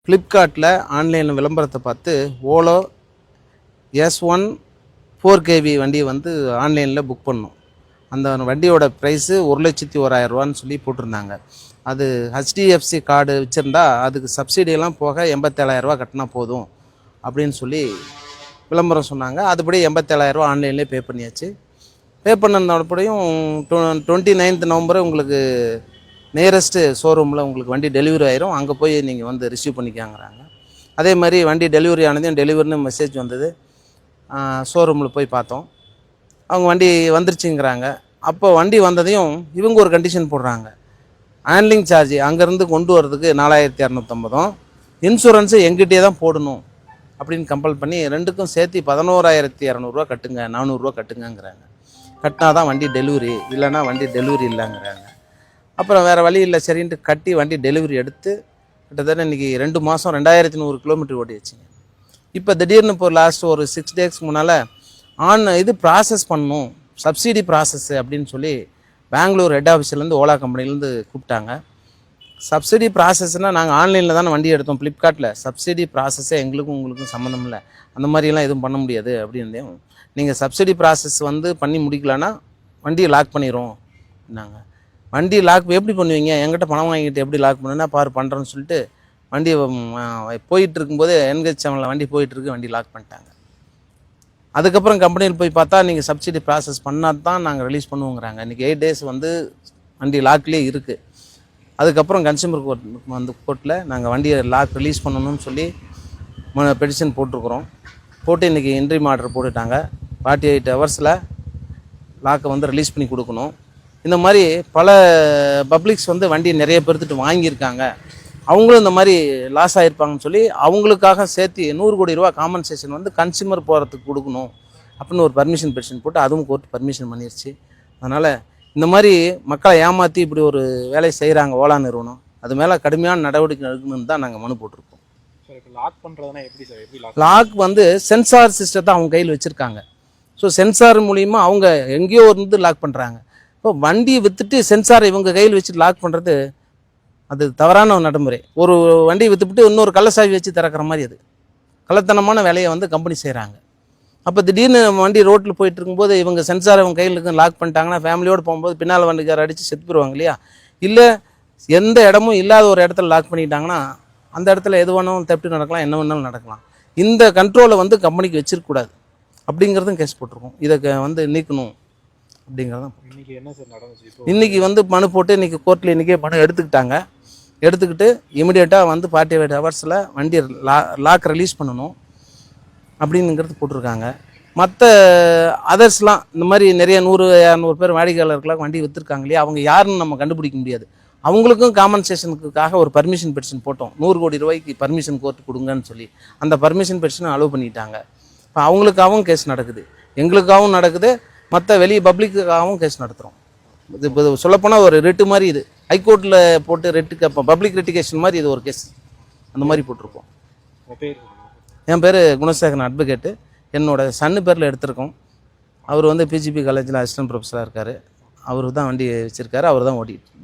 ஃப்ளிப்கார்ட்டில் ஆன்லைனில் விளம்பரத்தை பார்த்து ஓலோ S1 4kV வண்டி வந்து ஆன்லைனில் புக் பண்ணோம். அந்த வண்டியோட ப்ரைஸு 1,01,000 சொல்லி போட்டிருந்தாங்க. அது HDFC கார்டு வச்சுருந்தா அதுக்கு சப்சிடியெல்லாம் போக 87,000 கட்டினா போதும் அப்படின்னு சொல்லி விளம்பரம் சொன்னாங்க. அதுபடி 87,000 ஆன்லைன்லேயே பே பண்ணியாச்சு. பே பண்ணப்படியும் 29th நவம்பர் உங்களுக்கு நியரஸ்ட்டு ஷோரூமில் உங்களுக்கு வண்டி டெலிவரி ஆயிரும். அங்கே போய் நீங்கள் வந்து ரிசீவ் பண்ணிக்காங்கிறாங்க. அதே மாதிரி வண்டி டெலிவரி ஆனதையும் டெலிவரின்னு மெசேஜ் வந்தது. ஷோரூமில் போய் பார்த்தோம். அவங்க வண்டி வந்துருச்சுங்கிறாங்க. அப்போ வண்டி வந்ததையும் இவங்க ஒரு கண்டிஷன் போடுறாங்க. ஹேண்ட்லிங் சார்ஜ் அங்கேருந்து கொண்டு வரதுக்கு 4,250, இன்சூரன்ஸு எங்கிட்டே தான் போடணும் அப்படின்னு கம்பல் பண்ணி ரெண்டுக்கும் சேர்த்து 11,200 கட்டுங்க, 400 கட்டுங்கங்கிறாங்க. கட்டினா தான் வண்டி டெலிவரி, இல்லைன்னா வண்டி டெலிவரி இல்லைங்கிறாங்க. அப்புறம் வேறு வழி இல்லை சரின்ட்டு கட்டி வண்டி டெலிவரி எடுத்து கிட்டத்தட்ட இன்றைக்கி 2 மாதம் 2,100 கிலோமீட்டர் ஓடி வச்சுங்க. இப்போ திடீர்னு இப்போ லாஸ்ட் ஒரு 6 days முன்னால் இது ப்ராசஸ் பண்ணணும், சப்சிடி ப்ராசஸ்ஸு அப்படின்னு சொல்லி பெங்களூர் ஹெட் ஆஃபீஸ்லேருந்து ஓலா கம்பெனிலேருந்து கூப்பிட்டாங்க. சப்சிடி ப்ராசஸ்னால் நாங்கள் ஆன்லைனில் தானே வண்டி எடுத்தோம் ஃப்ளிப்கார்ட்டில். சப்சிடி ப்ராசஸ்ஸே எங்களுக்கும் உங்களுக்கும் சம்மந்தம் இல்லை, அந்த மாதிரிலாம் எதுவும் பண்ண முடியாது அப்படின்னு. நீங்கள் சப்சிடி ப்ராசஸ் வந்து பண்ணி முடிக்கலன்னா வண்டியை லாக் பண்ணிடுறோம் நாங்கள். வண்டி லாக் எப்படி பண்ணுவீங்க, என்கிட்ட பணம் வாங்கிட்டு எப்படி லாக் பண்ணுன்னா பாரு பண்ணுறோன்னு சொல்லிட்டு வண்டி போயிட்டு இருக்கும்போது NH7 வண்டி போயிட்டுருக்கு, வண்டி லாக் பண்ணிட்டாங்க. அதுக்கப்புறம் கம்பெனியில் போய் பார்த்தா நீங்கள் சப்சிடி ப்ராசஸ் பண்ணால் தான் நாங்கள் ரிலீஸ் பண்ணுவோங்கிறாங்க. இன்றைக்கி 8 days வந்து வண்டி லாக்லேயே இருக்குது. அதுக்கப்புறம் கன்சியூமர் கோர்ட்டில் நாங்கள் வண்டியை லாக் ரிலீஸ் பண்ணணும்னு சொல்லி பெட்டிஷன் போட்டிருக்குறோம். போட்டு இன்றைக்கி இன்ட்ரீம் ஆர்டர் போட்டுட்டாங்க. 48 hours லாக்கை வந்து ரிலீஸ் பண்ணி கொடுக்கணும். இந்த மாதிரி பல பப்ளிக்ஸ் வந்து வண்டி நிறைய பேர்த்துட்டு வாங்கியிருக்காங்க. அவங்களும் இந்த மாதிரி லாஸ் ஆகிருப்பாங்கன்னு சொல்லி அவங்களுக்காக சேர்த்து 100 கோடி ரூபா காம்பன்சேஷன் வந்து கன்சியூமர் போகிறதுக்கு கொடுக்கணும் அப்படின்னு ஒரு பர்மிஷன் பெட்டிஷன் போட்டு அதுவும் கோர்ட் பர்மிஷன் பண்ணிருச்சு. அதனால் இந்த மாதிரி மக்களை ஏமாற்றி இப்படி ஒரு வேலையை செய்கிறாங்க ஓலா நிறுவனம். அது மேலே கடுமையான நடவடிக்கை எடுக்கணும்னு தான் நாங்கள் மனு போட்டிருக்கோம். லாக் பண்ணுறதுனா எப்படி சார்? எப்படி லாக் வந்து சென்சார் சிஸ்டத்தை அவங்க கையில் வச்சுருக்காங்க. ஸோ சென்சார் மூலிமா அவங்க எங்கேயோ வந்து லாக் பண்ணுறாங்க. இப்போ வண்டியை விற்றுட்டு சென்சாரை இவங்க கையில் வச்சுட்டு லாக் பண்ணுறது அது தவறான ஒரு நடைமுறை. ஒரு வண்டியை விற்றுப்பிட்டு இன்னொரு கள்ளசாவி வச்சு திறக்கிற மாதிரி அது கள்ளத்தனமான வேலையை வந்து கம்பெனி செய்கிறாங்க. அப்போ திடீர்னு வண்டி ரோட்டில் போயிட்டு இருக்கும்போது இவங்க சென்சார் இவங்க கையில் லாக் பண்ணிட்டாங்கன்னா ஃபேமிலியோடு போகும்போது பின்னால் வண்டிக்கார அடித்து செத்து போயிடுவாங்க இல்லையா? இல்லை எந்த இடமும் இல்லாத ஒரு இடத்துல லாக் பண்ணிட்டாங்கன்னா அந்த இடத்துல எது வேணாலும் தப்பு நடக்கலாம், என்ன வேணாலும் நடக்கலாம். இந்த கண்ட்ரோலை வந்து கம்பெனிக்கு வச்சிருக்கக்கூடாது அப்படிங்கிறதும் கேஸ் போட்டிருக்கோம். இதை வந்து நீக்கணும் அப்படிங்கிறதான். இன்றைக்கி என்ன சார் நடந்துச்சு? இன்றைக்கி வந்து மனு போட்டு இன்றைக்கி கோர்ட்டில் இன்றைக்கே மனு எடுத்துக்கிட்டாங்க. எடுத்துக்கிட்டு இமிடியேட்டாக வந்து 48 hours வண்டி லாக் ரிலீஸ் பண்ணணும் அப்படிங்கிறது போட்டிருக்காங்க. மற்ற அதர்ஸ்லாம் இந்த மாதிரி நிறைய 100-200 பேர் வாடிக்கையாளர்களாக வண்டி விற்றுருக்காங்க இல்லையா? அவங்க யாருன்னு நம்ம கண்டுபிடிக்க முடியாது. அவங்களுக்கும் காம்பன்சேஷனுக்காக ஒரு பர்மிஷன் பெட்டிஷன் போட்டோம். 100 கோடி ரூபாய்க்கு பர்மிஷன் கோர்ட்டு கொடுங்கன்னு சொல்லி அந்த பர்மிஷன் பெட்டிஷனை அலோவ் பண்ணிட்டாங்க. இப்போ அவங்களுக்காகவும் கேஸ் நடக்குது, எங்களுக்காகவும் நடக்குது, மற்ற வெளியே பப்ளிக்குக்காகவும் கேஸ் நடத்துகிறோம். இது இப்போ சொல்லப்போனால் ஒரு ரெட்டு மாதிரி, இது ஹைகோர்ட்டில் போட்டு ரெட்டுக்கு அப்போ பப்ளிக் ரெட்டிகேஷன் மாதிரி இது ஒரு கேஸ் அந்த மாதிரி போட்டிருக்கோம். என் பேர் குணசேகரன், அட்வொகேட்டு. என்னோடய சன்னு பேரில் எடுத்திருக்கோம். அவர் வந்து PGP காலேஜில் அசிஸ்டன்ட் ப்ரொஃபஸராக இருக்கார். அவர் தான் வண்டி வச்சுருக்காரு, அவர் தான் ஓட்டிட்டு